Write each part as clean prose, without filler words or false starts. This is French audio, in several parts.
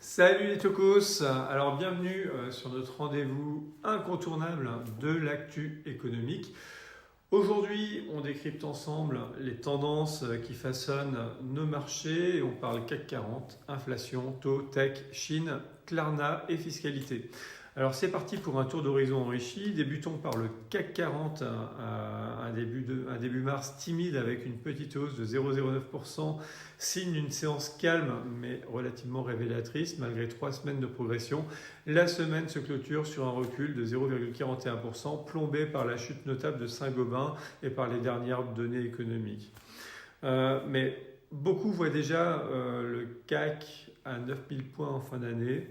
Salut les Tocos, alors bienvenue sur notre rendez-vous incontournable de l'actu économique. Aujourd'hui, on décrypte ensemble les tendances qui façonnent nos marchés et on parle CAC 40, inflation, taux, tech, Chine, Klarna et fiscalité. Alors c'est parti pour un tour d'horizon enrichi. Débutons par le CAC 40, un début mars timide avec une petite hausse de 0,09%, signe d'une séance calme mais relativement révélatrice malgré 3 semaines de progression. La semaine se clôture sur un recul de 0,41%, plombé par la chute notable de Saint-Gobain et par les dernières données économiques. Mais beaucoup voient déjà le CAC à 9000 points en fin d'année.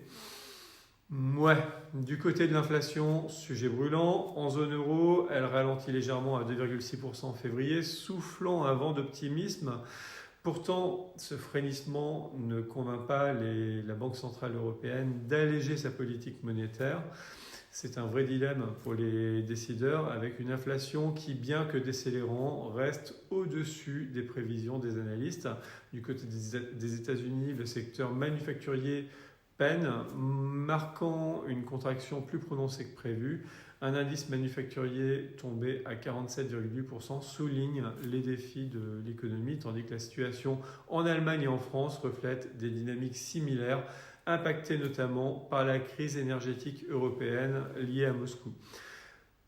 Ouais, du côté de l'inflation, sujet brûlant. En zone euro, elle ralentit légèrement à 2,6% en février, soufflant un vent d'optimisme. Pourtant, ce frémissement ne convainc pas la Banque centrale européenne d'alléger sa politique monétaire. C'est un vrai dilemme pour les décideurs avec une inflation qui, bien que décélérant, reste au-dessus des prévisions des analystes. Du côté des États-Unis, le secteur manufacturier peine, marquant une contraction plus prononcée que prévu. Un indice manufacturier tombé à 47,8% souligne les défis de l'économie, tandis que la situation en Allemagne et en France reflète des dynamiques similaires, impactées notamment par la crise énergétique européenne liée à Moscou.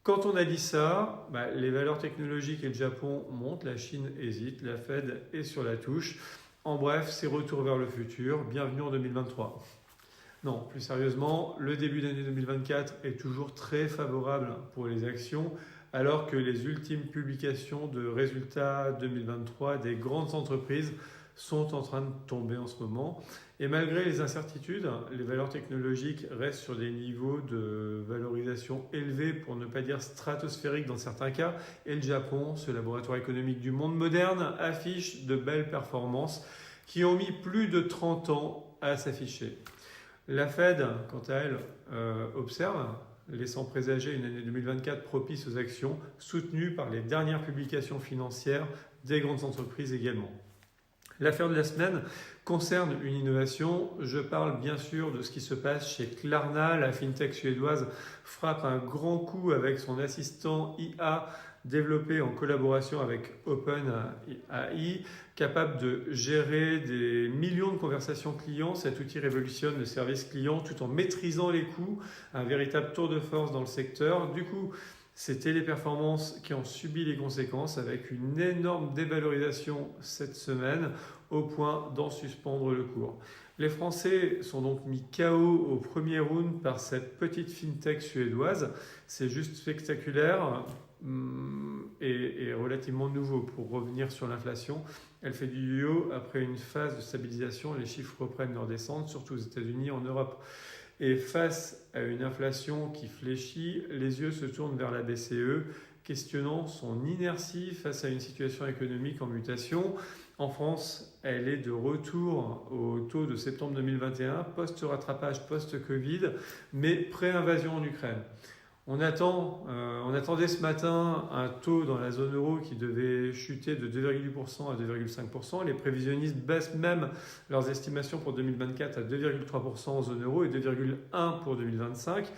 Quand on a dit ça, les valeurs technologiques et le Japon montent, la Chine hésite, la Fed est sur la touche. En bref, c'est retour vers le futur. Bienvenue en 2023. Non, plus sérieusement, le début d'année 2024 est toujours très favorable pour les actions, alors que les ultimes publications de résultats 2023 des grandes entreprises sont en train de tomber en ce moment. Et malgré les incertitudes, les valeurs technologiques restent sur des niveaux de valorisation élevés, pour ne pas dire stratosphériques dans certains cas. Et le Japon, ce laboratoire économique du monde moderne, affiche de belles performances qui ont mis plus de 30 ans à s'afficher. La Fed, quant à elle, observe, laissant présager une année 2024 propice aux actions, soutenue par les dernières publications financières des grandes entreprises également. L'affaire de la semaine concerne une innovation. Je parle bien sûr de ce qui se passe chez Klarna. La fintech suédoise frappe un grand coup avec son assistant IA développé en collaboration avec OpenAI, capable de gérer des millions de conversations clients. Cet outil révolutionne le service client tout en maîtrisant les coûts, un véritable tour de force dans le secteur. Du coup, c'est Téléperformance qui en subit les conséquences avec une énorme dévalorisation cette semaine au point d'en suspendre le cours. Les Français sont donc mis KO au premier round par cette petite fintech suédoise. C'est juste spectaculaire et relativement nouveau. Pour revenir sur l'inflation, elle fait du yo-yo après une phase de stabilisation. Les chiffres reprennent leur descente, surtout aux États-Unis, en Europe. Et face à une inflation qui fléchit, les yeux se tournent vers la BCE, questionnant son inertie face à une situation économique en mutation. En France, elle est de retour au taux de septembre 2021, post-rattrapage, post-Covid, mais pré-invasion en Ukraine. On attendait ce matin un taux dans la zone euro qui devait chuter de 2,8% à 2,5%. Les prévisionnistes baissent même leurs estimations pour 2024 à 2,3% en zone euro et 2,1% pour 2025.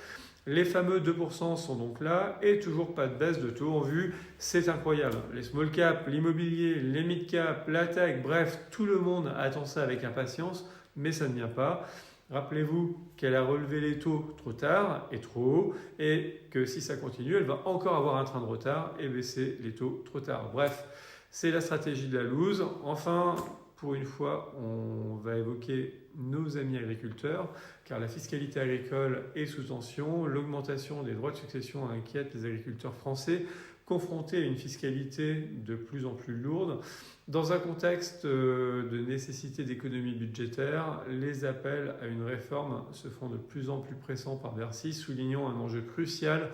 Les fameux 2% sont donc là et toujours pas de baisse de taux en vue. C'est incroyable. Les small caps, l'immobilier, les mid caps, la tech, bref, tout le monde attend ça avec impatience, mais ça ne vient pas. Rappelez-vous qu'elle a relevé les taux trop tard et trop haut et que si ça continue, elle va encore avoir un train de retard et baisser les taux trop tard. Bref, c'est la stratégie de la loose. Enfin, pour une fois, on va évoquer nos amis agriculteurs car la fiscalité agricole est sous tension. L'augmentation des droits de succession inquiète les agriculteurs français, confrontés à une fiscalité de plus en plus lourde. Dans un contexte de nécessité d'économie budgétaire, les appels à une réforme se font de plus en plus pressants par Bercy, soulignant un enjeu crucial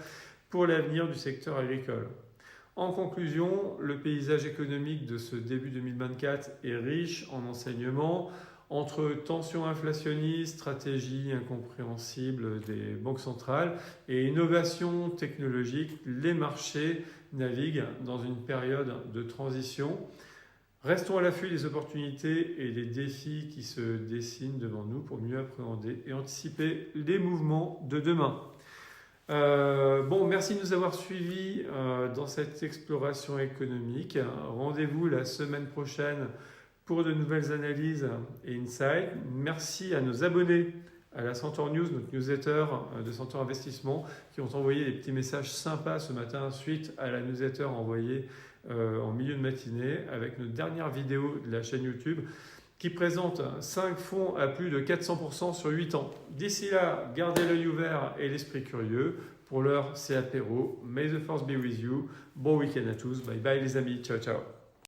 pour l'avenir du secteur agricole. En conclusion, le paysage économique de ce début 2024 est riche en enseignements. Entre tensions inflationnistes, stratégies incompréhensibles des banques centrales et innovations technologiques, les marchés naviguent dans une période de transition. Restons à l'affût des opportunités et des défis qui se dessinent devant nous pour mieux appréhender et anticiper les mouvements de demain. Merci de nous avoir suivis dans cette exploration économique. Rendez-vous la semaine prochaine pour de nouvelles analyses et insights. Merci à nos abonnés à la Centaure News, notre newsletter de Centaure Investissement, qui ont envoyé des petits messages sympas ce matin suite à la newsletter envoyée en milieu de matinée avec notre dernière vidéo de la chaîne YouTube qui présente 5 fonds à plus de 400% sur 8 ans. D'ici là, gardez l'œil ouvert et l'esprit curieux. Pour l'heure, c'est apéro. May the force be with you. Bon week-end à tous. Bye bye les amis. Ciao, ciao.